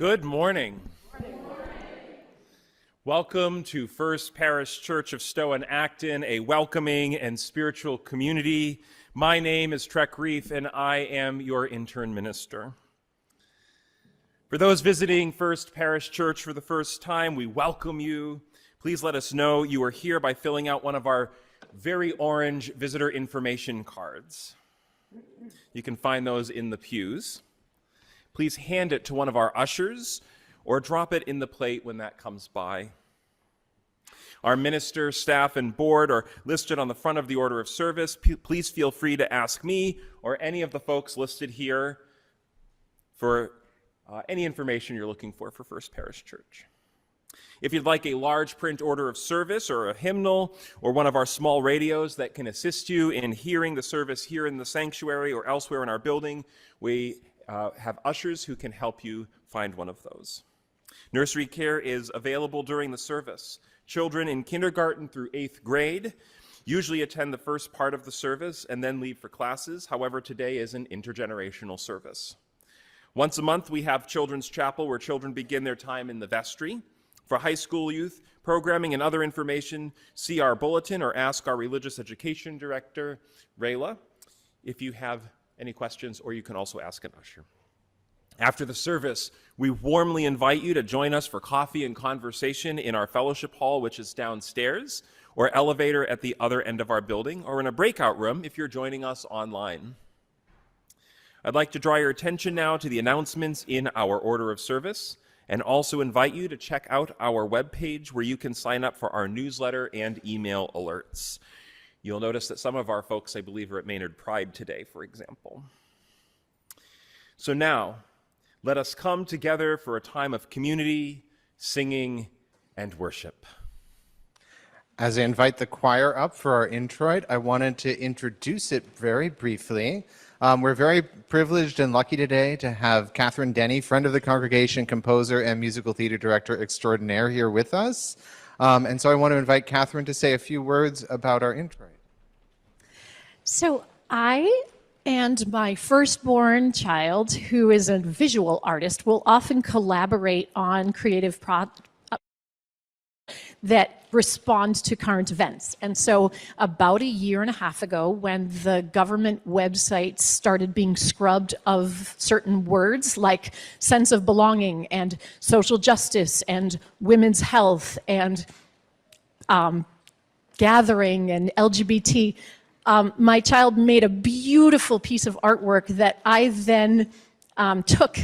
Good morning. Welcome to First Parish Church of Stowe and Acton, a welcoming and spiritual community. My name is Trevor, Reef, and I am your intern minister. For those visiting First Parish Church for the first time, we welcome you. Please let us know you are here by filling out one of our very orange visitor information cards. You can find those in the pews. Please hand it to one of our ushers or drop it in the plate when that comes by. Our minister, staff, and board are listed on the front of the order of service. Please feel free to ask me or any of the folks listed here for any information you're looking for First Parish Church. If you'd like a large print order of service or a hymnal or one of our small radios that can assist you in hearing the service here in the sanctuary or elsewhere in our building, we have ushers who can help you find one of those. Nursery care is available during the service. Children in kindergarten through 8th grade usually attend the first part of the service and then leave for classes. However, today is an intergenerational service. Once a month, we have Children's Chapel where children begin their time in the vestry. For high school youth, programming and other information, see our bulletin or ask our religious education director, Rayla, if you have any questions, or you can also ask an usher. After the service, we warmly invite you to join us for coffee and conversation in our fellowship hall, which is downstairs, or elevator at the other end of our building, or in a breakout room if you're joining us online. I'd like to draw your attention now to the announcements in our order of service, and also invite you to check out our webpage where you can sign up for our newsletter and email alerts. You'll notice that some of our folks, I believe, are at Maynard Pride today, for example. So now, let us come together for a time of community, singing, and worship. As I invite the choir up for our Introit, I wanted to introduce it very briefly. We're very privileged and lucky today to have Kathryn Denney, friend of the congregation, composer, and musical theater director extraordinaire here with us. And so I want to invite Kathryn to say a few words about our Introit. So I and my firstborn child, who is a visual artist, will often collaborate on creative projects that respond to current events. And so about a year and a half ago, when the government websites started being scrubbed of certain words like sense of belonging and social justice and women's health and gathering and LGBT, my child made a beautiful piece of artwork that I then took.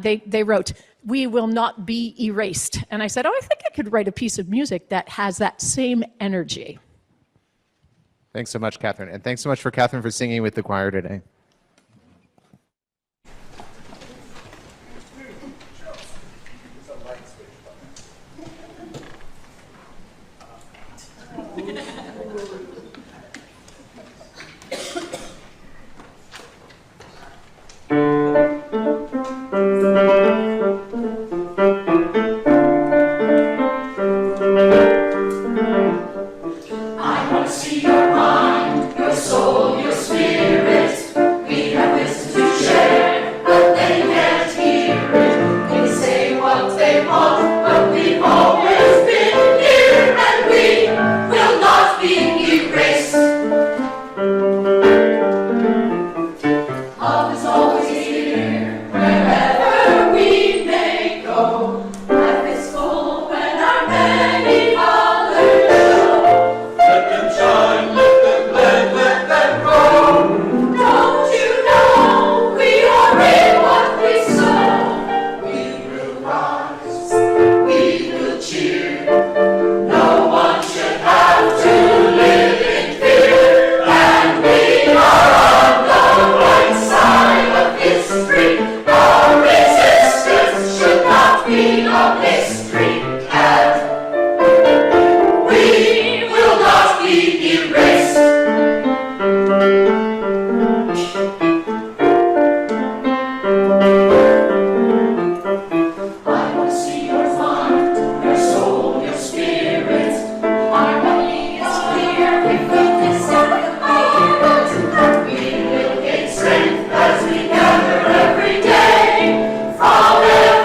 They wrote, "We will not be erased." And I said, I think I could write a piece of music that has that same energy. Thanks so much, Kathryn. And thanks so much for Kathryn for singing with the choir today.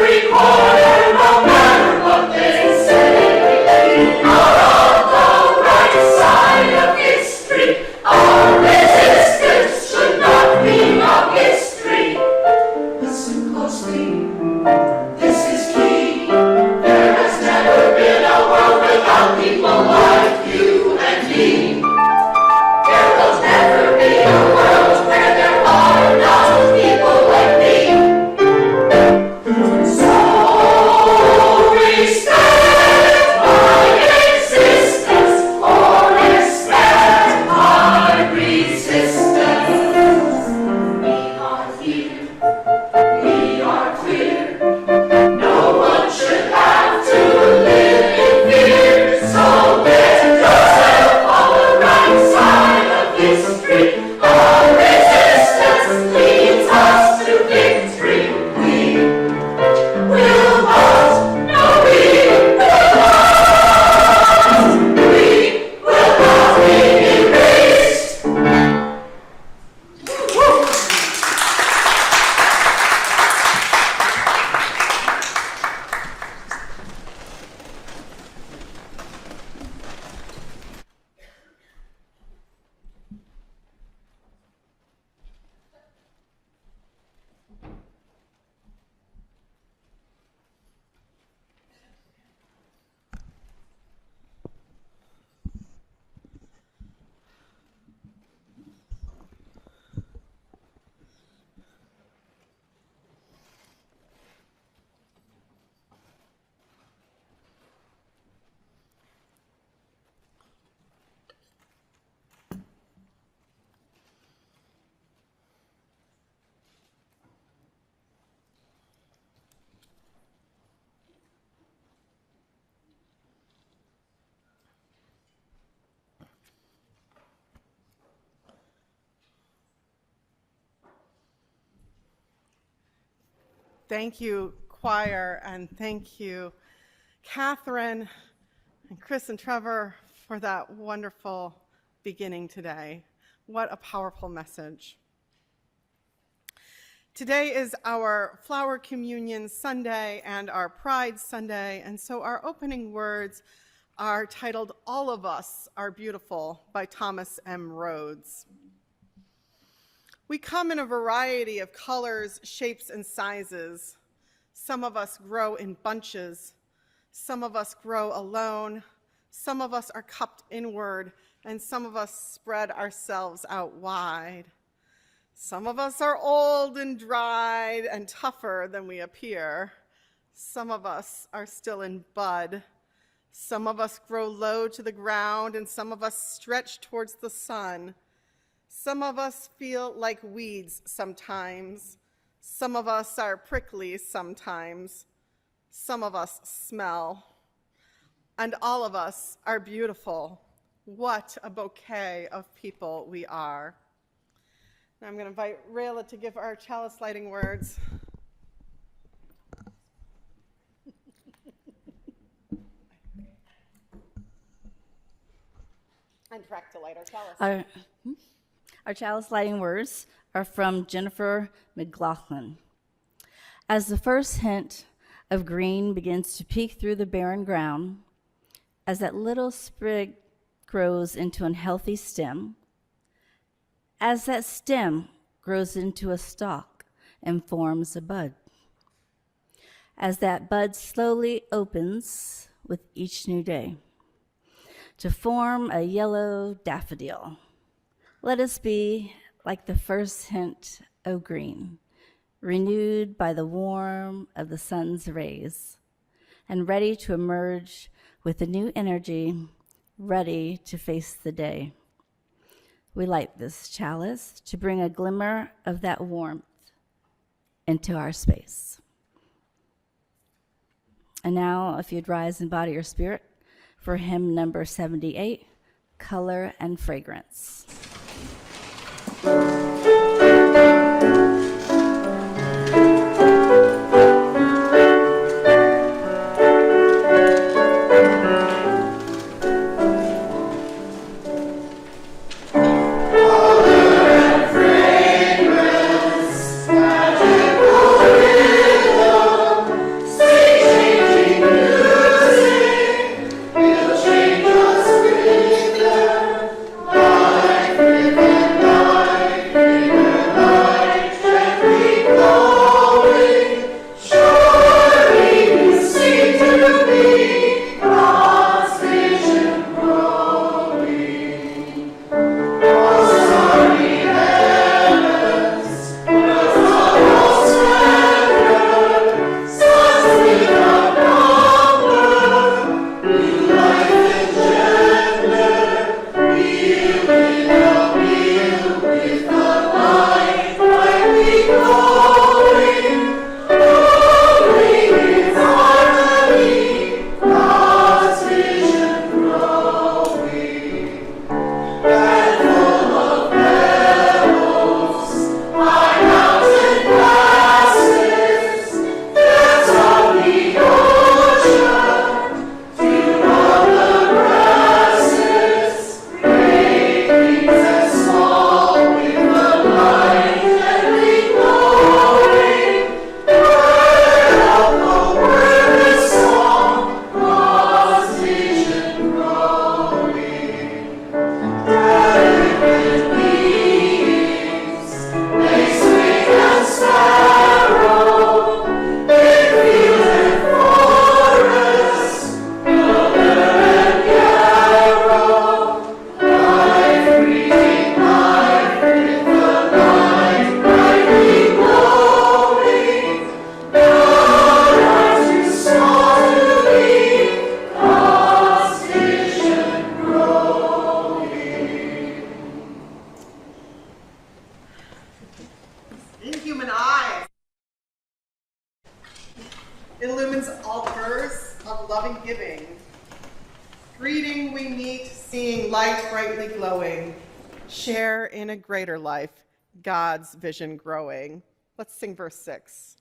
Every corner Thank you, choir, and thank you, Kathryn and Chris and Trevor, for that wonderful beginning today. What a powerful message. Today is our Flower Communion Sunday and our Pride Sunday, and so our opening words are titled "All of Us Are Beautiful" by Thomas M. Rhodes. We come in a variety of colors, shapes, and sizes. Some of us grow in bunches. Some of us grow alone. Some of us are cupped inward, and some of us spread ourselves out wide. Some of us are old and dried and tougher than we appear. Some of us are still in bud. Some of us grow low to the ground, and some of us stretch towards the sun. Some of us feel like weeds sometimes. Some of us are prickly sometimes. Some of us smell. And all of us are beautiful. What a bouquet of people we are. Now I'm going to invite Rayla to give our chalice lighting words. And Trek to light our chalice. Our chalice lighting words are from Jennifer McLaughlin. As the first hint of green begins to peek through the barren ground, as that little sprig grows into an healthy stem, as that stem grows into a stalk and forms a bud, as that bud slowly opens with each new day to form a yellow daffodil, let us be like the first hint of green, renewed by the warmth of the sun's rays, and ready to emerge with a new energy, ready to face the day. We light this chalice to bring a glimmer of that warmth into our space. And now, if you'd rise in body or spirit for hymn number 78, Color and Fragrance. illumines altars of loving giving. Greeting we meet, seeing light brightly glowing. Share in a greater life, God's vision growing. Let's sing verse 6.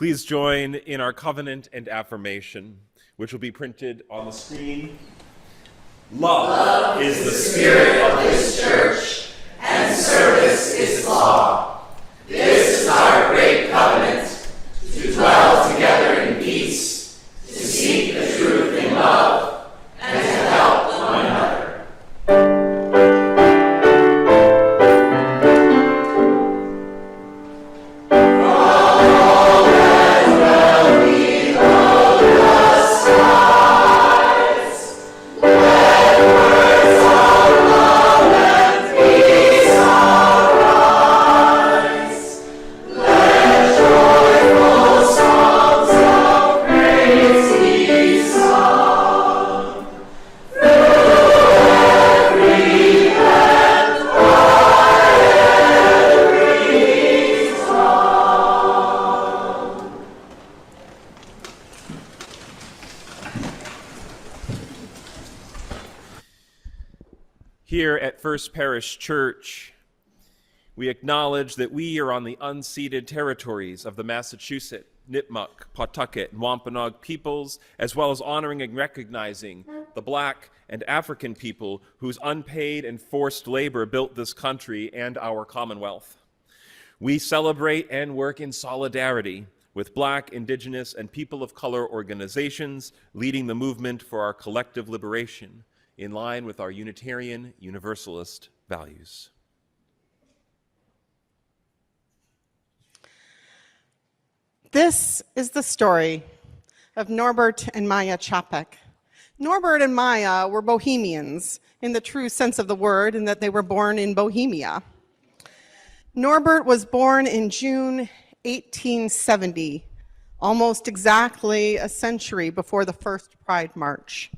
Please join in our covenant and affirmation, which will be printed on the screen. Love is the spirit of this church, and service is law. This is our great covenant, to dwell together in peace, to seek the truth in love, and to help one another. Here at First Parish Church, we acknowledge that we are on the unceded territories of the Massachusetts, Nipmuc, Pawtucket, and Wampanoag peoples, as well as honoring and recognizing the Black and African people whose unpaid and forced labor built this country and our Commonwealth. We celebrate and work in solidarity with Black, Indigenous, and people of color organizations leading the movement for our collective liberation, in line with our Unitarian Universalist values. This is the story of Norbert and Maja Čapek. Norbert and Maja were Bohemians in the true sense of the word, in that they were born in Bohemia. Norbert was born in June 1870, almost exactly a century before the first Pride March.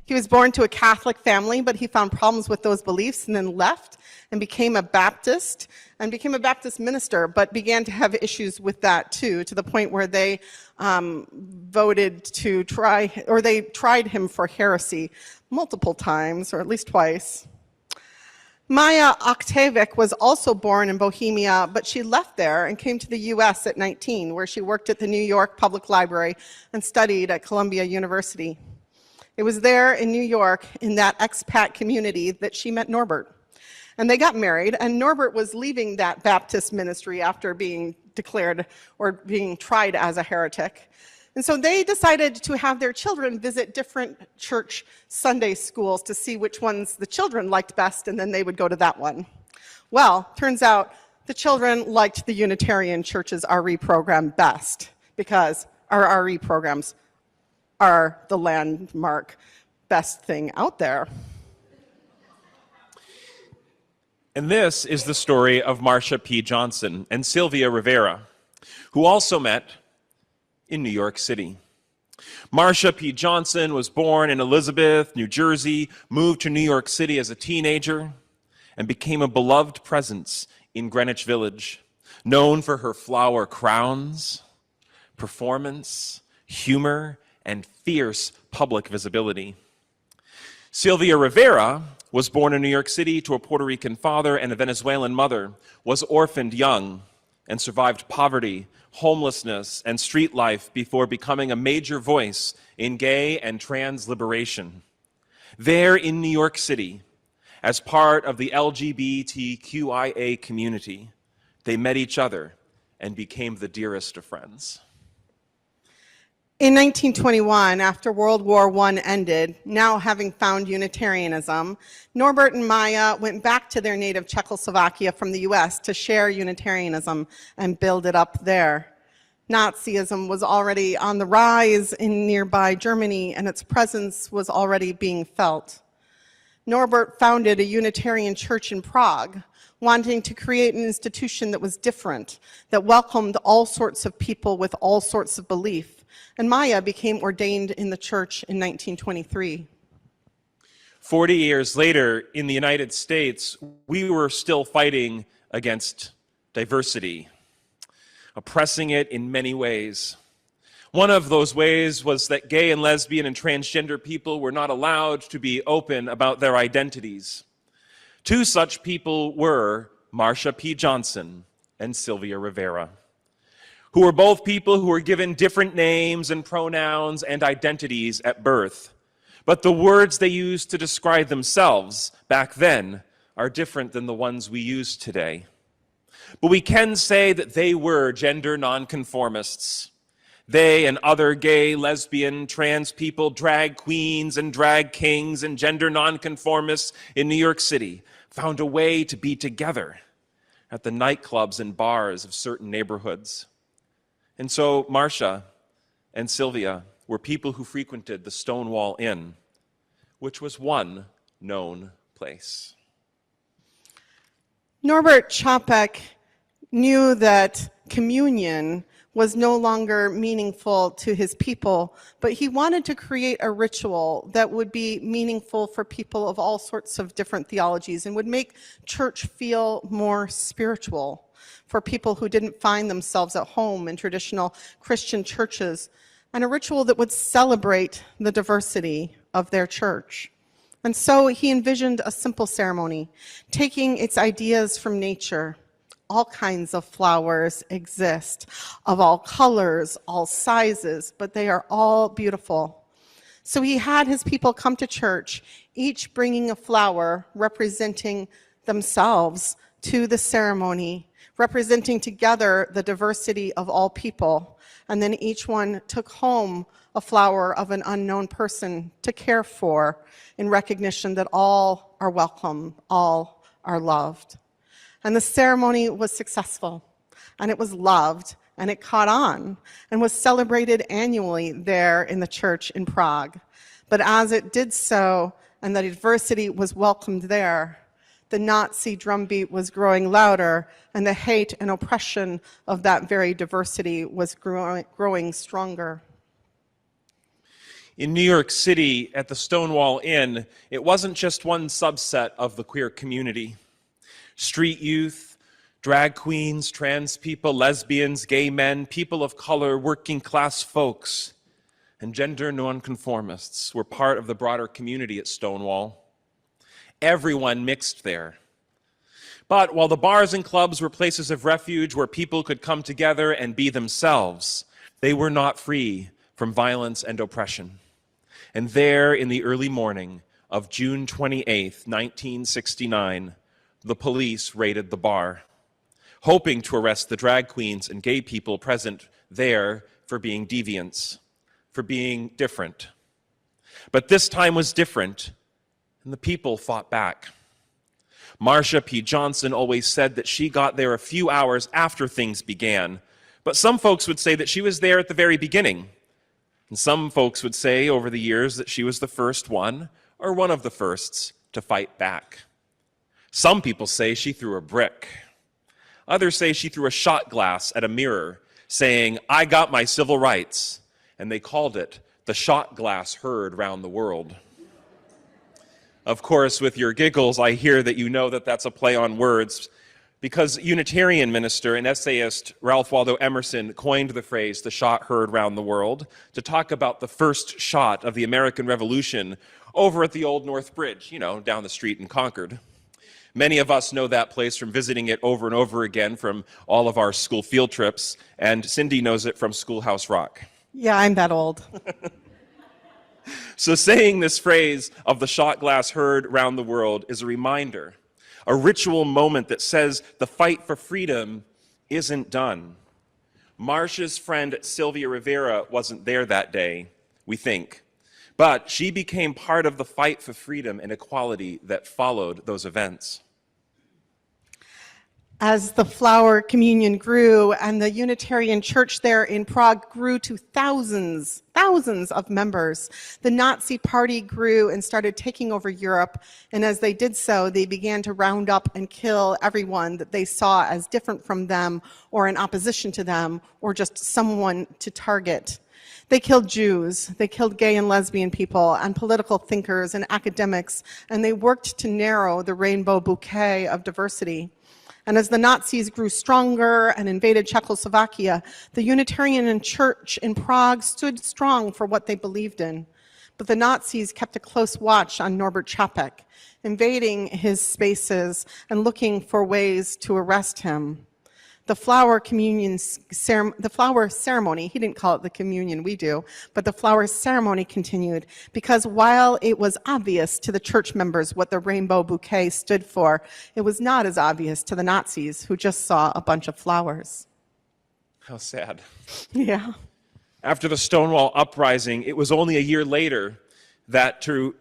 He was born to a Catholic family, but he found problems with those beliefs and then left and became a Baptist minister, but began to have issues with that too, to the point where they they tried him for heresy multiple times, or at least twice. Maja Čapek was also born in Bohemia, but she left there and came to the US at 19, where she worked at the New York Public Library and studied at Columbia University. It was there in New York, in that expat community, that she met Norbert. And they got married, and Norbert was leaving that Baptist ministry after being declared or being tried as a heretic. And so they decided to have their children visit different church Sunday schools to see which ones the children liked best, and then they would go to that one. Well, turns out the children liked the Unitarian Church's RE program best, because our RE programs are the landmark best thing out there. And this is the story of Marsha P. Johnson and Sylvia Rivera, who also met in New York City. Marsha P. Johnson was born in Elizabeth, New Jersey, moved to New York City as a teenager, and became a beloved presence in Greenwich Village, known for her flower crowns, performance, humor, and fierce public visibility. Sylvia Rivera was born in New York City to a Puerto Rican father and a Venezuelan mother, was orphaned young, and survived poverty, homelessness, and street life before becoming a major voice in gay and trans liberation. There in New York City, as part of the LGBTQIA community, they met each other and became the dearest of friends. In 1921, after World War I ended, now having found Unitarianism, Norbert and Maja went back to their native Czechoslovakia from the US to share Unitarianism and build it up there. Nazism was already on the rise in nearby Germany, and its presence was already being felt. Norbert founded a Unitarian church in Prague, wanting to create an institution that was different, that welcomed all sorts of people with all sorts of belief. And Maja became ordained in the church in 1923. 40 years later, in the United States, we were still fighting against diversity, oppressing it in many ways. One of those ways was that gay and lesbian and transgender people were not allowed to be open about their identities. Two such people were Marsha P. Johnson and Sylvia Rivera, who were both people who were given different names and pronouns and identities at birth. But the words they used to describe themselves back then are different than the ones we use today. But we can say that they were gender nonconformists. They and other gay, lesbian, trans people, drag queens and drag kings and gender nonconformists in New York City found a way to be together at the nightclubs and bars of certain neighborhoods. And so Marsha and Sylvia were people who frequented the Stonewall Inn, which was one known place. Norbert Čapek knew that communion was no longer meaningful to his people, but he wanted to create a ritual that would be meaningful for people of all sorts of different theologies and would make church feel more spiritual for people who didn't find themselves at home in traditional Christian churches, and a ritual that would celebrate the diversity of their church. And so he envisioned a simple ceremony, taking its ideas from nature. All kinds of flowers exist, of all colors, all sizes, but they are all beautiful. So he had his people come to church, each bringing a flower representing themselves to the ceremony, representing together the diversity of all people. And then each one took home a flower of an unknown person to care for in recognition that all are welcome, all are loved. And the ceremony was successful, and it was loved, and it caught on, and was celebrated annually there in the church in Prague. But as it did so, and the diversity was welcomed there, the Nazi drumbeat was growing louder, and the hate and oppression of that very diversity was growing stronger. In New York City, at the Stonewall Inn, it wasn't just one subset of the queer community. Street youth, drag queens, trans people, lesbians, gay men, people of color, working class folks, and gender nonconformists were part of the broader community at Stonewall. Everyone mixed there. But while the bars and clubs were places of refuge where people could come together and be themselves, they were not free from violence and oppression. And there, in the early morning of June 28th, 1969, the police raided the bar, hoping to arrest the drag queens and gay people present there for being deviants, for being different. But this time was different, and the people fought back. Marsha P. Johnson always said that she got there a few hours after things began, but some folks would say that she was there at the very beginning. And some folks would say over the years that she was the first one, or one of the firsts, to fight back. Some people say she threw a brick. Others say she threw a shot glass at a mirror, saying, "I got my civil rights." And they called it the shot glass heard round the world. Of course, with your giggles, I hear that you know that that's a play on words, because Unitarian minister and essayist Ralph Waldo Emerson coined the phrase, "the shot heard round the world," to talk about the first shot of the American Revolution over at the Old North Bridge, down the street in Concord. Many of us know that place from visiting it over and over again from all of our school field trips, and Cindy knows it from Schoolhouse Rock. Yeah, I'm that old. So saying this phrase of the shot glass heard round the world is a reminder, a ritual moment that says the fight for freedom isn't done. Marsha's friend Sylvia Rivera wasn't there that day, we think, but she became part of the fight for freedom and equality that followed those events. As the flower communion grew and the Unitarian Church there in Prague grew to thousands of members, the Nazi Party grew and started taking over Europe. And as they did so, they began to round up and kill everyone that they saw as different from them or in opposition to them or just someone to target. They killed Jews, they killed gay and lesbian people and political thinkers and academics, and they worked to narrow the rainbow bouquet of diversity. And as the Nazis grew stronger and invaded Czechoslovakia, the Unitarian Church in Prague stood strong for what they believed in. But the Nazis kept a close watch on Norbert Čapek, invading his spaces and looking for ways to arrest him. The flower the flower ceremony, he didn't call it the communion, we do, but the flower ceremony continued because while it was obvious to the church members what the rainbow bouquet stood for, it was not as obvious to the Nazis who just saw a bunch of flowers. How sad. Yeah. After the Stonewall Uprising, it was only a year later that to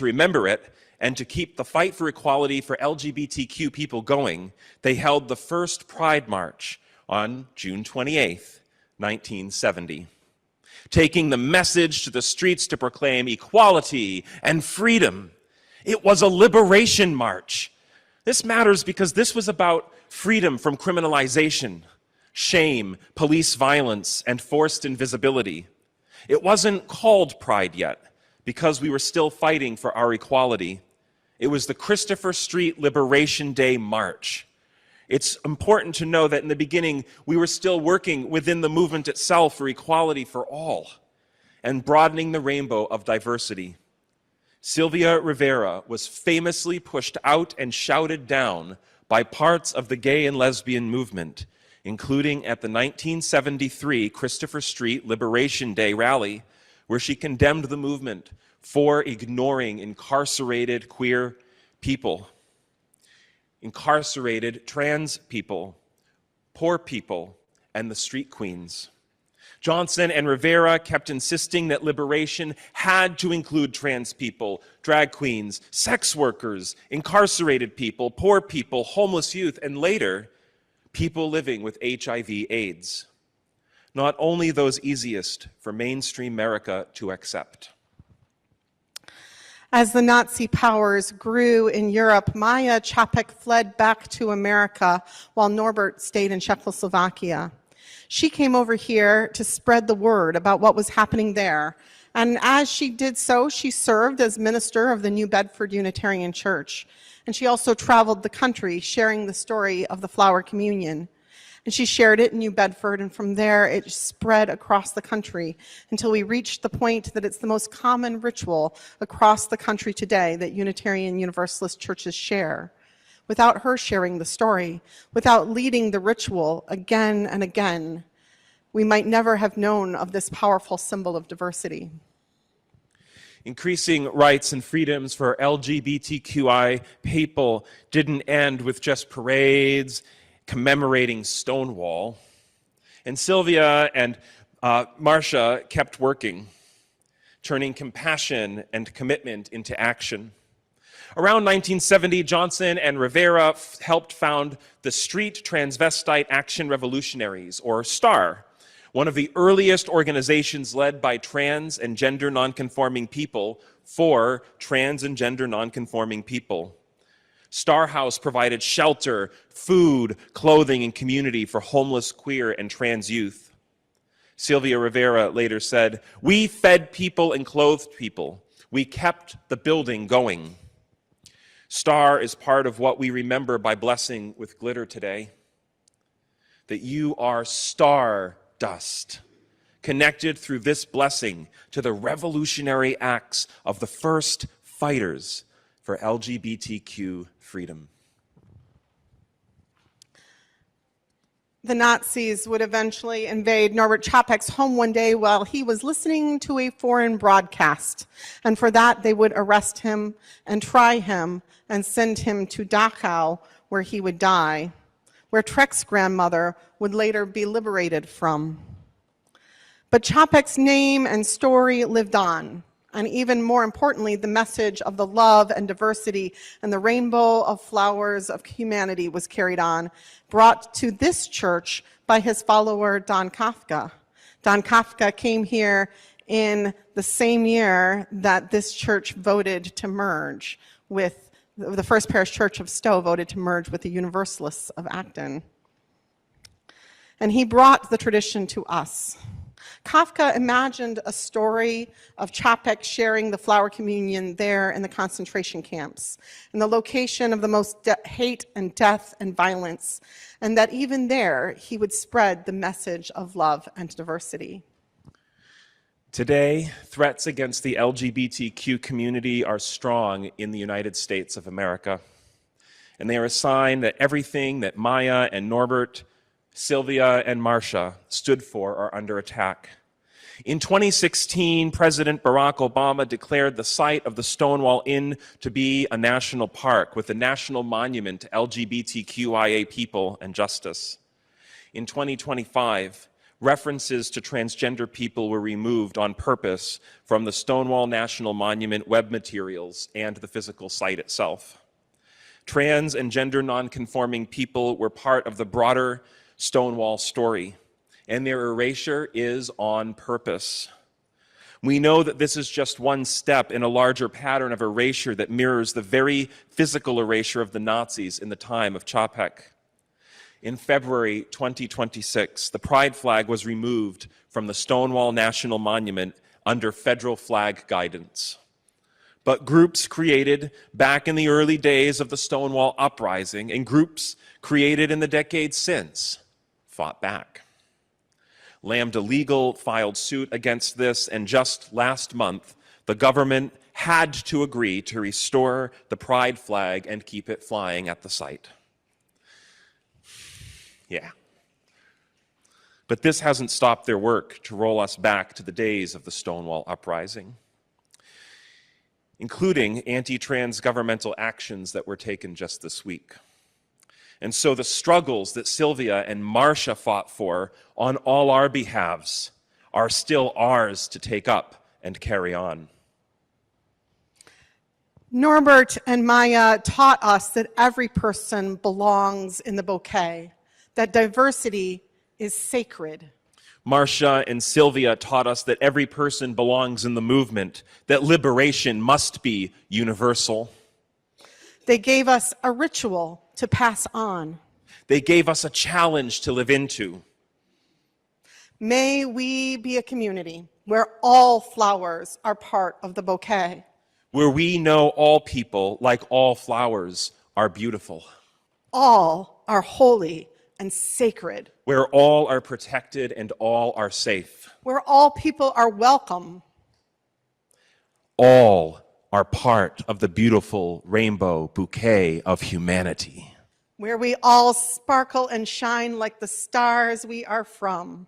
remember it and to keep the fight for equality for LGBTQ people going, they held the first Pride March on June 28th, 1970, taking the message to the streets to proclaim equality and freedom. It was a liberation march. This matters because this was about freedom from criminalization, shame, police violence, and forced invisibility. It wasn't called Pride yet because we were still fighting for our equality. It was the Christopher Street Liberation Day March. It's important to know that in the beginning, we were still working within the movement itself for equality for all and broadening the rainbow of diversity. Sylvia Rivera was famously pushed out and shouted down by parts of the gay and lesbian movement, including at the 1973 Christopher Street Liberation Day rally, where she condemned the movement for ignoring incarcerated queer people, incarcerated trans people, poor people, and the street queens. Johnson and Rivera kept insisting that liberation had to include trans people, drag queens, sex workers, incarcerated people, poor people, homeless youth, and later, people living with HIV/AIDS. Not only those easiest for mainstream America to accept. As the Nazi powers grew in Europe, Maja Čapek fled back to America while Norbert stayed in Czechoslovakia. She came over here to spread the word about what was happening there. And as she did so, she served as minister of the New Bedford Unitarian Church. And she also traveled the country sharing the story of the flower communion. And she shared it in New Bedford, and from there it spread across the country until we reached the point that it's the most common ritual across the country today that Unitarian Universalist churches share. Without her sharing the story, without leading the ritual again and again, we might never have known of this powerful symbol of diversity. Increasing rights and freedoms for LGBTQI people didn't end with just parades commemorating Stonewall. And Sylvia and Marsha kept working, turning compassion and commitment into action. Around 1970, Johnson and Rivera helped found the Street Transvestite Action Revolutionaries, or STAR, one of the earliest organizations led by trans and gender nonconforming people for trans and gender nonconforming people. Star House provided shelter, food, clothing, and community for homeless, queer, and trans youth. Sylvia Rivera later said, "We fed people and clothed people. We kept the building going." Star is part of what we remember by blessing with glitter today. That you are star dust, connected through this blessing to the revolutionary acts of the first fighters for LGBTQ freedom. The Nazis would eventually invade Norbert Čapek's home one day while he was listening to a foreign broadcast. And for that, they would arrest him and try him and send him to Dachau, where he would die, where Trek's grandmother would later be liberated from. But Čapek's name and story lived on. And even more importantly, the message of the love and diversity and the rainbow of flowers of humanity was carried on, brought to this church by his follower, Don Kafka. Don Kafka came here in the same year that this church voted to merge with, the First Parish Church of Stowe voted to merge with the Universalists of Acton. And he brought the tradition to us. Kafka imagined a story of Čapek sharing the flower communion there in the concentration camps, and the location of the most hate and death and violence, and that even there he would spread the message of love and diversity. Today, threats against the LGBTQ community are strong in the United States of America. and they are a sign that everything that Maja and Norbert, Sylvia and Marsha stood for are under attack. In 2016, President Barack Obama declared the site of the Stonewall Inn to be a national park with a national monument to LGBTQIA people and justice. In 2025, references to transgender people were removed on purpose from the Stonewall National Monument web materials and the physical site itself. Trans and gender nonconforming people were part of the broader Stonewall story, and their erasure is on purpose. We know that this is just one step in a larger pattern of erasure that mirrors the very physical erasure of the Nazis in the time of Čapek. In February 2026, the pride flag was removed from the Stonewall National Monument under federal flag guidance. But groups created back in the early days of the Stonewall Uprising and groups created in the decades since fought back. Lambda Legal filed suit against this, and just last month, the government had to agree to restore the pride flag and keep it flying at the site. Yeah. But this hasn't stopped their work to roll us back to the days of the Stonewall Uprising, including anti-trans governmental actions that were taken just this week. And so the struggles that Sylvia and Marsha fought for on all our behalves are still ours to take up and carry on. Norbert and Maja taught us that every person belongs in the bouquet, that diversity is sacred. Marsha and Sylvia taught us that every person belongs in the movement, that liberation must be universal. They gave us a ritual to pass on. They gave us a challenge to live into. May we be a community where all flowers are part of the bouquet. Where we know all people, like all flowers, are beautiful. All are holy and sacred. Where all are protected and all are safe. Where all people are welcome. All are part of the beautiful rainbow bouquet of humanity. Where we all sparkle and shine like the stars we are from.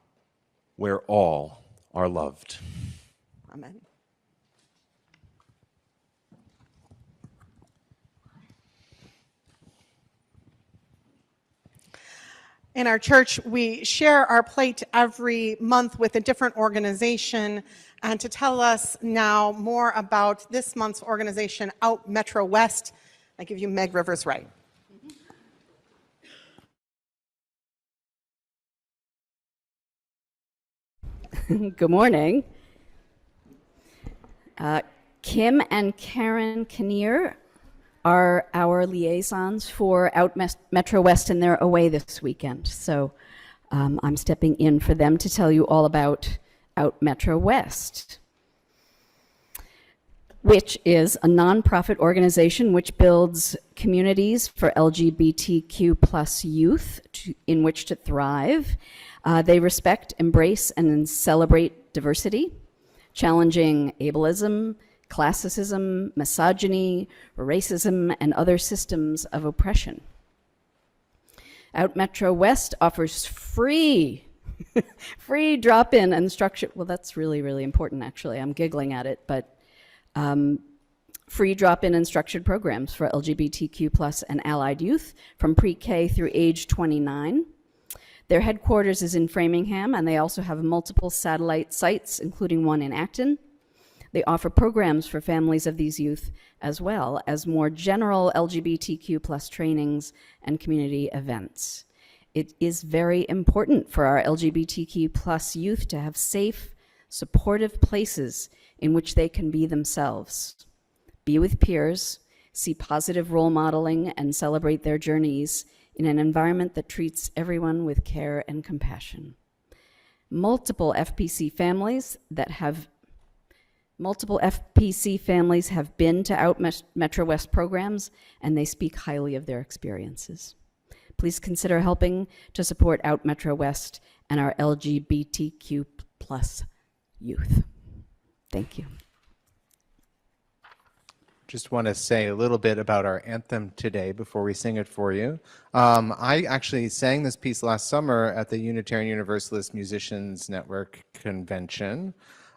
Where all are loved. Amen. In our church, we share our plate every month with a different organization. And to tell us now more about this month's organization, Out Metro West, I give you Meg Rivers-Wright. Good morning. Kim and Karen Kinnear are our liaisons for Out Metro West, and they're away this weekend. So I'm stepping in for them to tell you all about Out Metro West, which is a nonprofit organization which builds communities for LGBTQ plus youth in which to thrive. They respect, embrace, and celebrate diversity, challenging ableism, classism, misogyny, racism, and other systems of oppression. Out Metro West offers free drop-in and structured, well, that's really, really important, actually. I'm giggling at it, but free drop-in and structured programs for LGBTQ plus and allied youth from pre-K through age 29. Their headquarters is in Framingham, and they also have multiple satellite sites, including one in Acton. They offer programs for families of these youth, as well as more general LGBTQ plus trainings and community events. It is very important for our LGBTQ plus youth to have safe, supportive places in which they can be themselves, be with peers, see positive role modeling, and celebrate their journeys in an environment that treats everyone with care and compassion. Multiple FPC families have been to Out Metro West programs, and they speak highly of their experiences. Please consider helping to support Out Metro West and our LGBTQ plus youth. Thank you. Just want to say a little bit about our anthem today before we sing it for you. I actually sang this piece last summer at the Unitarian Universalist Musicians Network convention.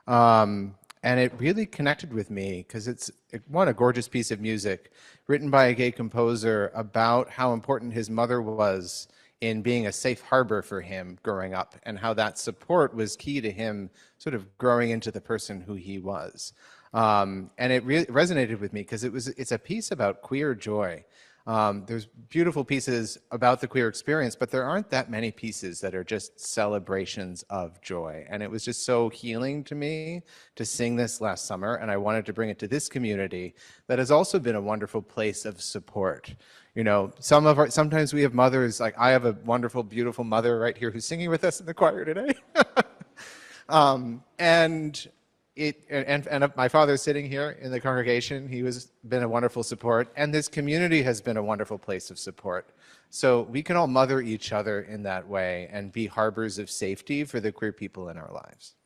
And it really connected with me because it's, one, a gorgeous piece of music written by a gay composer about how important his mother was in being a safe harbor for him growing up, and how that support was key to him sort of growing into the person who he was. And it really resonated with me because it's a piece about queer joy. There's beautiful pieces about the queer experience, but there aren't that many pieces that are just celebrations of joy. And it was just so healing to me to sing this last summer, and I wanted to bring it to this community that has also been a wonderful place of support. You know, sometimes we have mothers, like I have a wonderful, beautiful mother right here who's singing with us in the choir today. And my father's sitting here in the congregation. He was been a wonderful support, and this community has been a wonderful place of support. So we can all mother each other in that way and be harbors of safety for the queer people in our lives.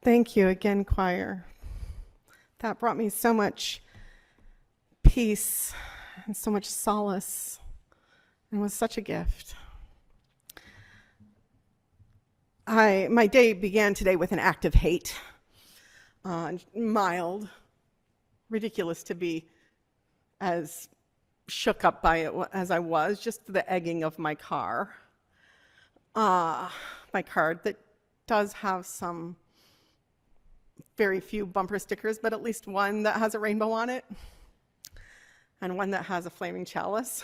Thank you again, choir. That brought me so much peace and so much solace, and was such a gift. My day began today with an act of hate, mild, ridiculous to be as shook up by it as I was, just the egging of my car. My car that does have some very few bumper stickers, but at least one that has a rainbow on it, and one that has a flaming chalice.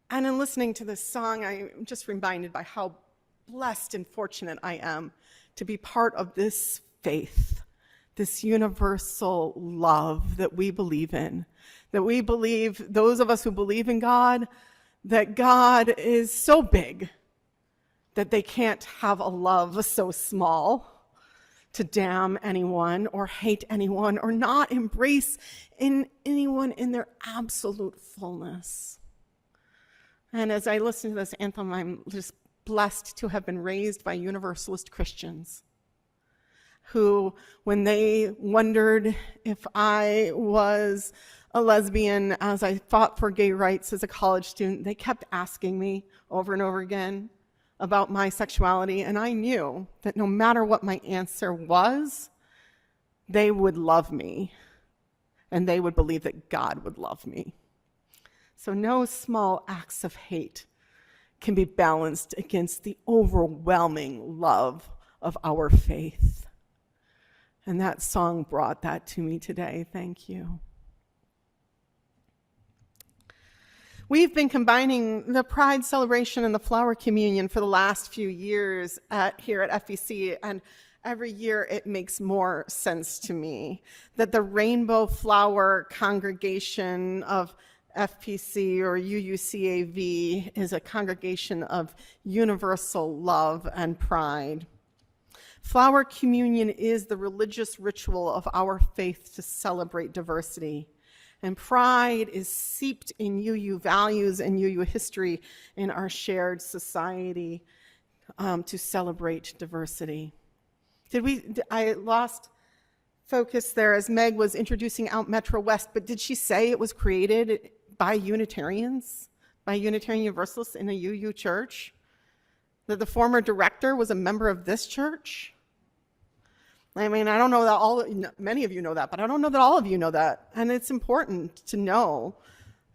And in listening to this song, I'm just reminded by how blessed and fortunate I am to be part of this faith, this universal love that we believe in, that we believe, those of us who believe in God, that God is so big that they can't have a love so small to damn anyone or hate anyone or not embrace anyone in their absolute fullness. And as I listen to this anthem, I'm just blessed to have been raised by Universalist Christians who, when they wondered if I was a lesbian as I fought for gay rights as a college student, they kept asking me over and over again about my sexuality, and I knew that no matter what my answer was, they would love me, and they would believe that God would love me. So no small acts of hate can be balanced against the overwhelming love of our faith. And that song brought that to me today. Thank you. We've been combining the Pride celebration and the Flower Communion for the last few years here at FPC, and every year it makes more sense to me that the Rainbow Flower Congregation of FPC or UUCAV is a congregation of universal love and pride. Flower communion is the religious ritual of our faith to celebrate diversity. And pride is seeped in UU values and UU history in our shared society to celebrate diversity. I lost focus there as Meg was introducing out Metro West, but did she say it was created by Unitarians, by Unitarian Universalists in a UU church? That the former director was a member of this church? I mean, I don't know that many of you know that, but I don't know that all of you know that. And it's important to know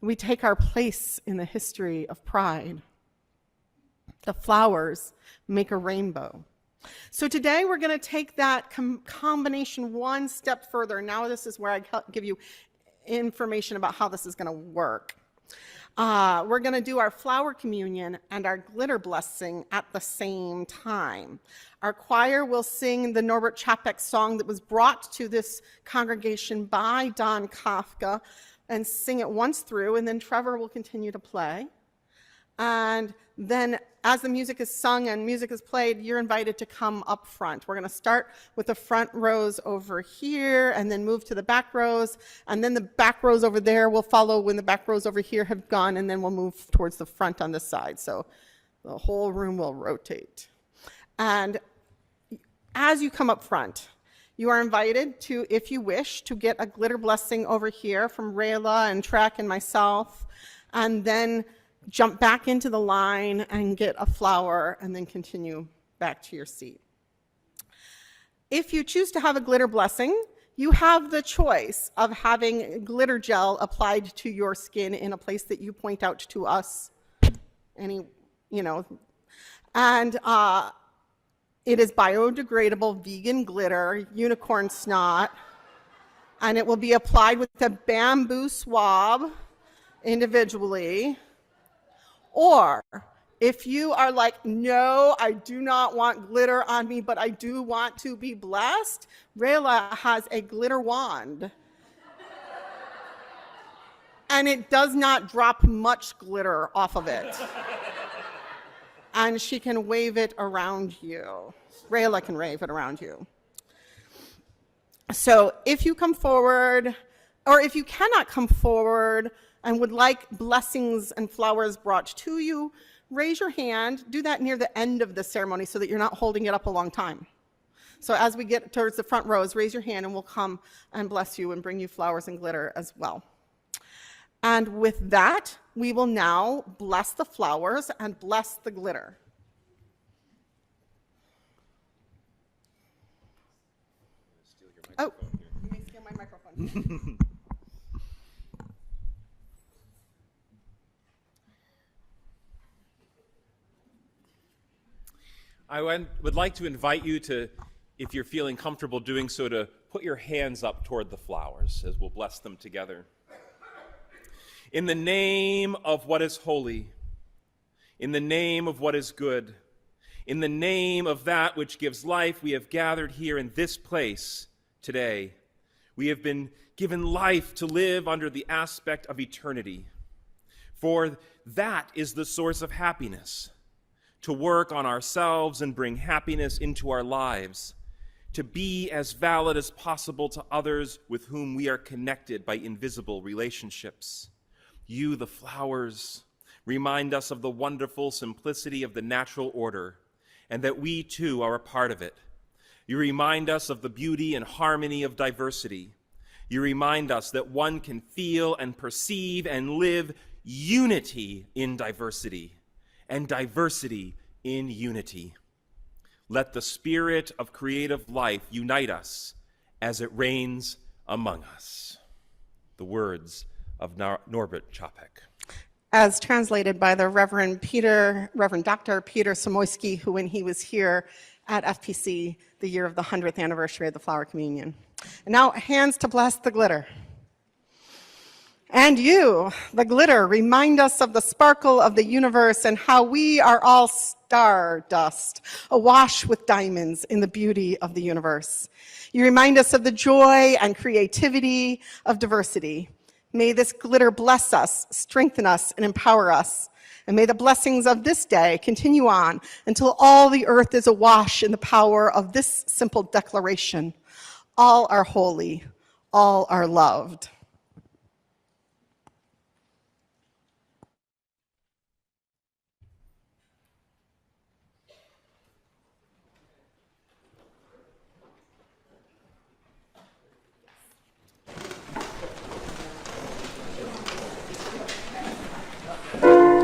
we take our place in the history of pride. The flowers make a rainbow. So today we're going to take that combination one step further. Now this is where I give you information about how this is going to work. We're going to do our flower communion and our glitter blessing at the same time. Our choir will sing the Norbert Čapek song that was brought to this congregation by Don Kafka and sing it once through, and then Trevor will continue to play. And then as the music is sung and music is played, you're invited to come up front. We're going to start with the front rows over here and then move to the back rows. And then the back rows over there will follow when the back rows over here have gone, and then we'll move towards the front on this side. So the whole room will rotate. And as you come up front, you are invited to, if you wish, to get a glitter blessing over here from Rayla and Trek and myself, and then jump back into the line and get a flower and then continue back to your seat. If you choose to have a glitter blessing, you have the choice of having glitter gel applied to your skin in a place that you point out to us. And it is biodegradable vegan glitter, unicorn snot, and it will be applied with a bamboo swab individually. Or if you are like, no, I do not want glitter on me, but I do want to be blessed, Rayla has a glitter wand. And it does not drop much glitter off of it. And she can wave it around you. Rayla can wave it around you. So if you come forward, or if you cannot come forward and would like blessings and flowers brought to you, raise your hand. Do that near the end of the ceremony so that you're not holding it up a long time. So as we get towards the front rows, raise your hand and we'll come and bless you and bring you flowers and glitter as well. And with that, we will now bless the flowers and bless the glitter. Oh, you may steal my microphone. I would like to invite you to, if you're feeling comfortable doing so, to put your hands up toward the flowers as we'll bless them together. In the name of what is holy, in the name of what is good, in the name of that which gives life, we have gathered here in this place today. We have been given life to live under the aspect of eternity. For that is the source of happiness, to work on ourselves and bring happiness into our lives, to be as valid as possible to others with whom we are connected by invisible relationships. You, the flowers, remind us of the wonderful simplicity of the natural order, and that we too are a part of it. You remind us of the beauty and harmony of diversity. You remind us that one can feel and perceive and live unity in diversity, and diversity in unity. Let the spirit of creative life unite us as it reigns among us. The words of Norbert Čapek. As translated by the Reverend Dr. Peter Samoyski, who when he was here at FPC, the year of the 100th anniversary of the Flower Communion. And now, hands to bless the glitter. And you, the glitter, remind us of the sparkle of the universe and how we are all stardust, awash with diamonds in the beauty of the universe. You remind us of the joy and creativity of diversity. May this glitter bless us, strengthen us, and empower us. And may the blessings of this day continue on until all the earth is awash in the power of this simple declaration. All are holy, all are loved. All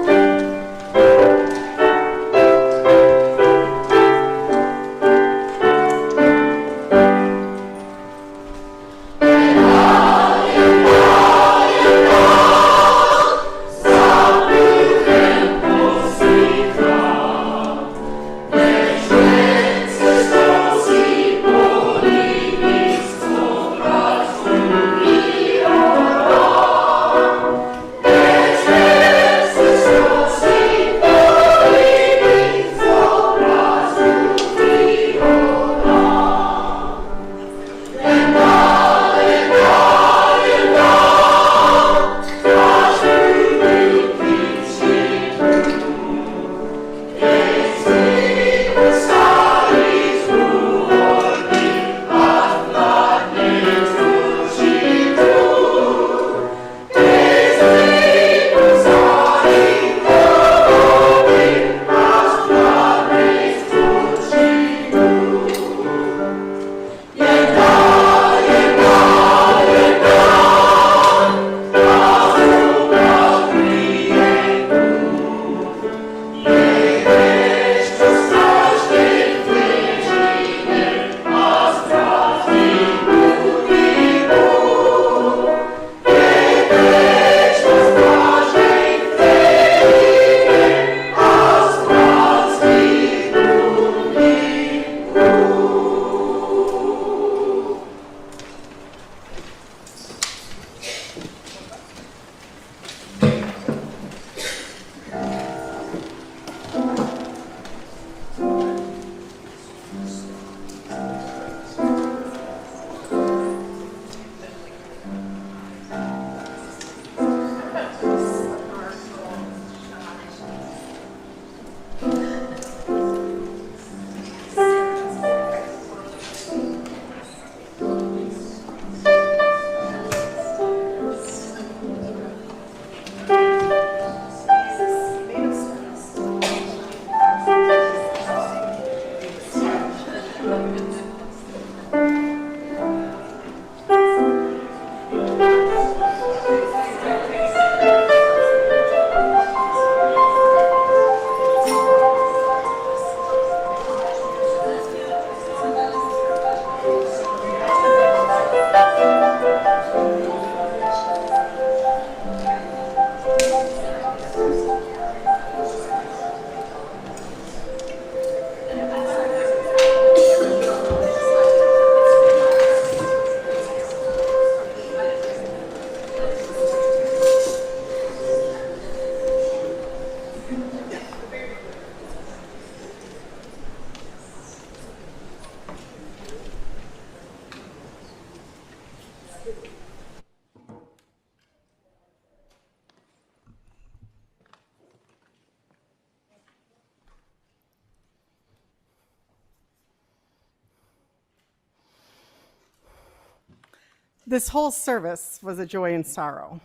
This whole service was a joy and sorrow.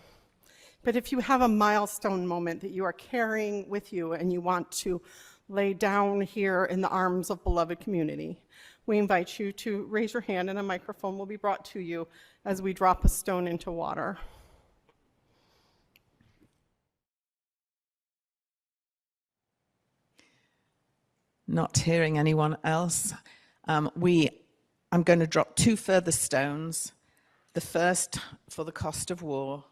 But if you have a milestone moment that you are carrying with you and you want to lay down here in the arms of beloved community, we invite you to raise your hand and a microphone will be brought to you as we drop a stone into water. Not hearing anyone else, I'm going to drop 2 further stones. The first for the cost of war,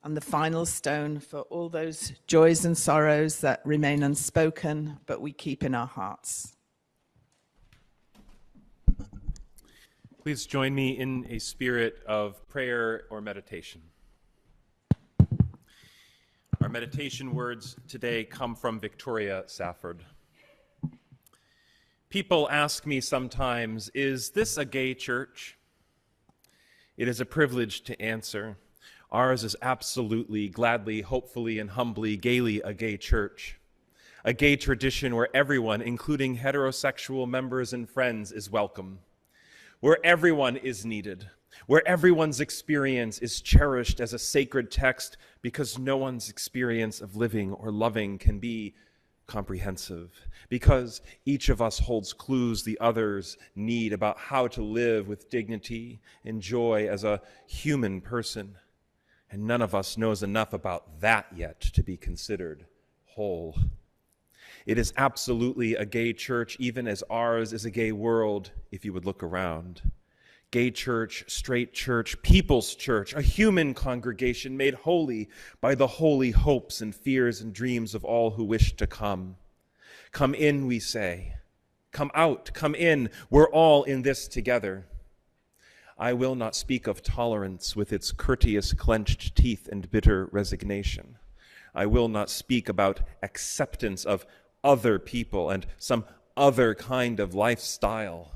and the final stone for all those joys and sorrows that remain unspoken, but we keep in our hearts. Please join me in a spirit of prayer or meditation. Our meditation words today come from Victoria Safford. People ask me sometimes, is this a gay church? It is a privilege to answer. Ours is absolutely, gladly, hopefully, and humbly, gaily a gay church. A gay tradition where everyone, including heterosexual members and friends, is welcome. Where everyone is needed. Where everyone's experience is cherished as a sacred text because no one's experience of living or loving can be comprehensive, because each of us holds clues the others need about how to live with dignity and joy as a human person, and none of us knows enough about that yet to be considered whole. It is absolutely a gay church, even as ours is a gay world, if you would look around. Gay church, straight church, people's church, a human congregation made holy by the holy hopes and fears and dreams of all who wish to come. Come in, we say. Come out, come in. We're all in this together. I will not speak of tolerance with its courteous clenched teeth and bitter resignation. I will not speak about acceptance of other people and some other kind of lifestyle.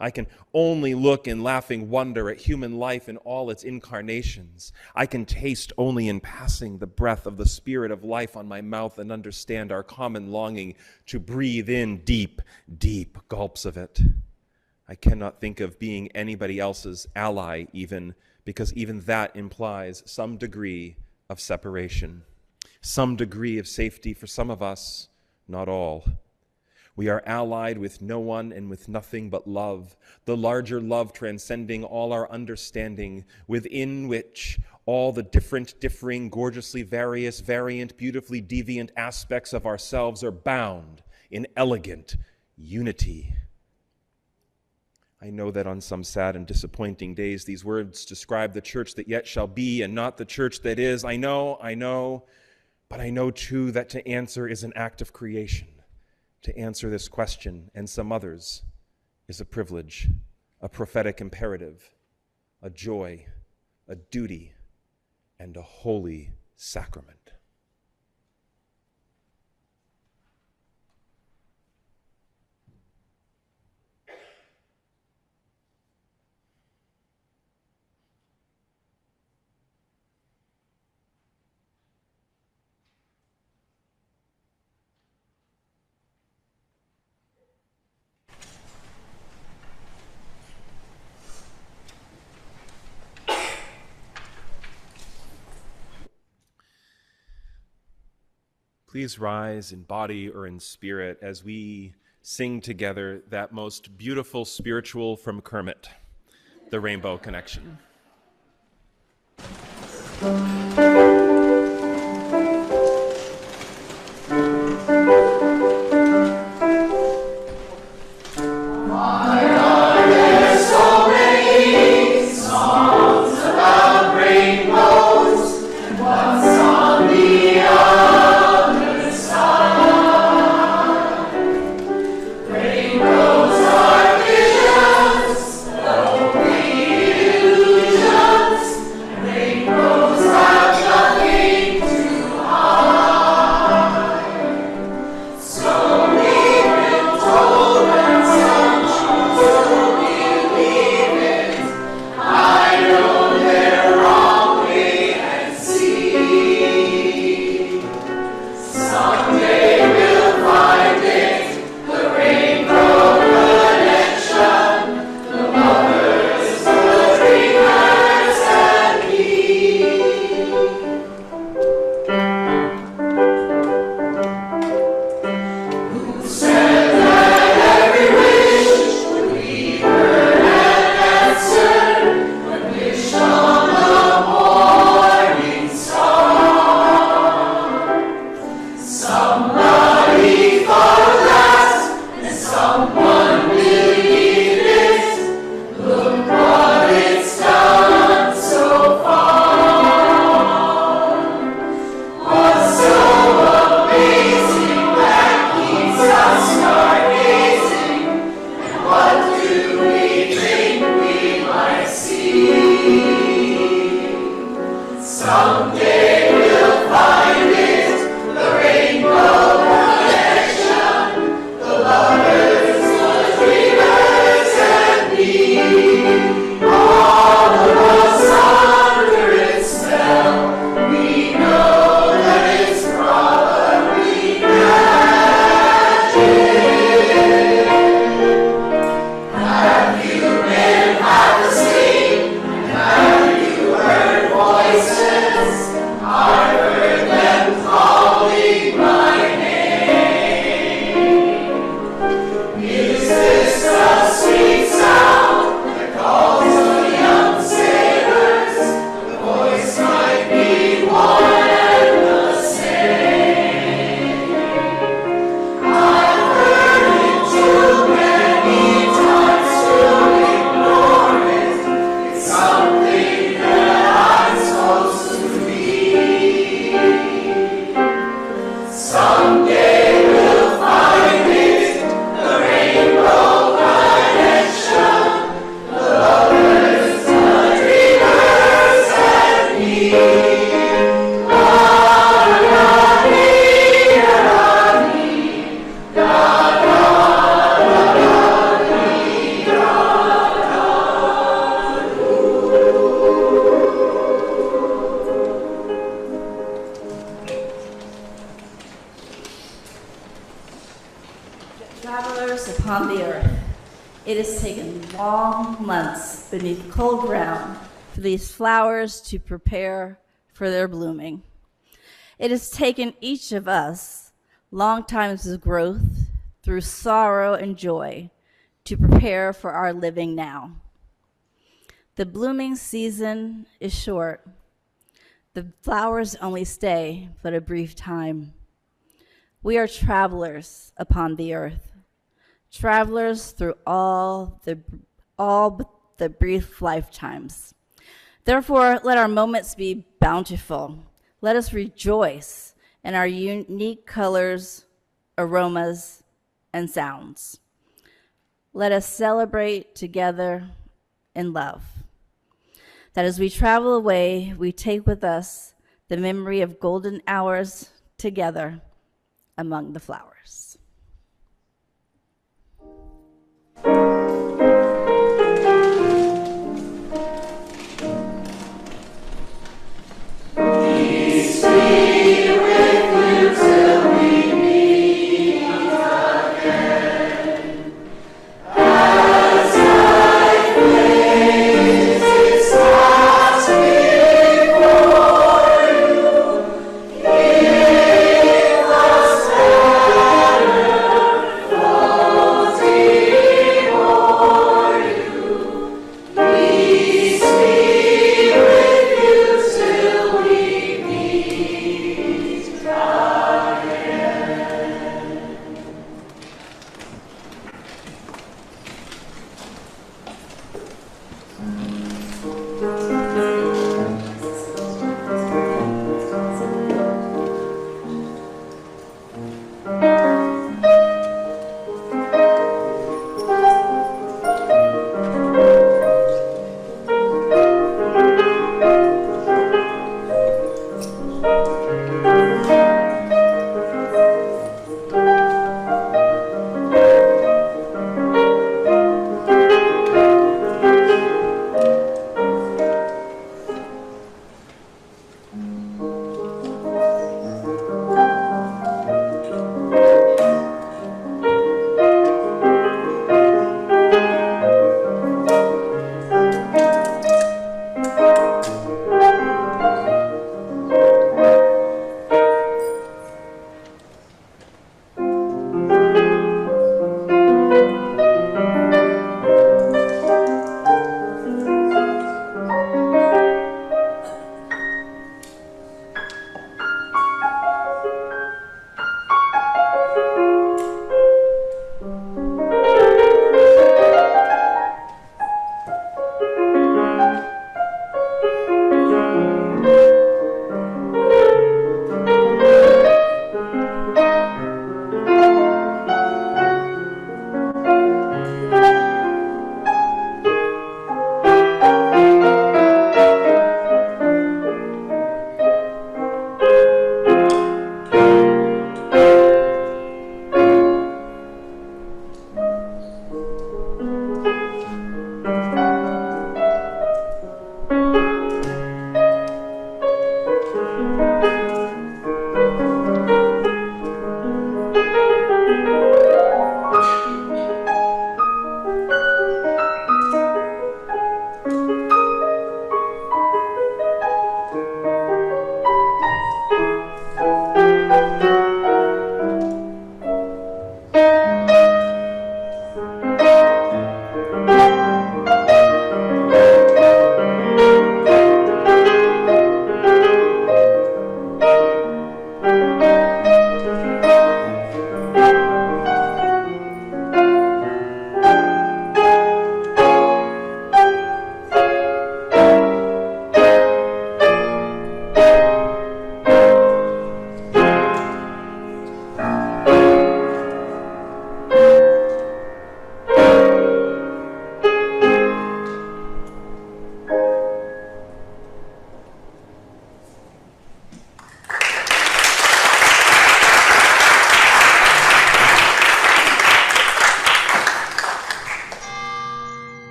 I can only look in laughing wonder at human life in all its incarnations. I can taste only in passing the breath of the spirit of life on my mouth and understand our common longing to breathe in deep, deep gulps of it. I cannot think of being anybody else's ally even, because even that implies some degree of separation, some degree of safety for some of us, not all. We are allied with no one and with nothing but love, the larger love transcending all our understanding, within which all the different, differing, gorgeously various, variant, beautifully deviant aspects of ourselves are bound in elegant unity. I know that on some sad and disappointing days, these words describe the church that yet shall be and not the church that is. I know, but I know too that to answer is an act of creation. To answer this question and some others is a privilege, a prophetic imperative, a joy, a duty, and a holy sacrament. Please rise in body or in spirit as we sing together that most beautiful spiritual from Kermit, the Rainbow Connection. Rose Travelers upon the earth, it has taken long months beneath cold ground for these flowers to prepare for their blooming. It has taken each of us long times of growth through sorrow and joy to prepare for our living now. The blooming season is short. The flowers only stay but a brief time. We are travelers upon the earth, travelers through all but the brief lifetimes. Therefore, let our moments be bountiful. Let us rejoice in our unique colors, aromas, and sounds. Let us celebrate together in love. That as we travel away, we take with us the memory of golden hours together among the flowers.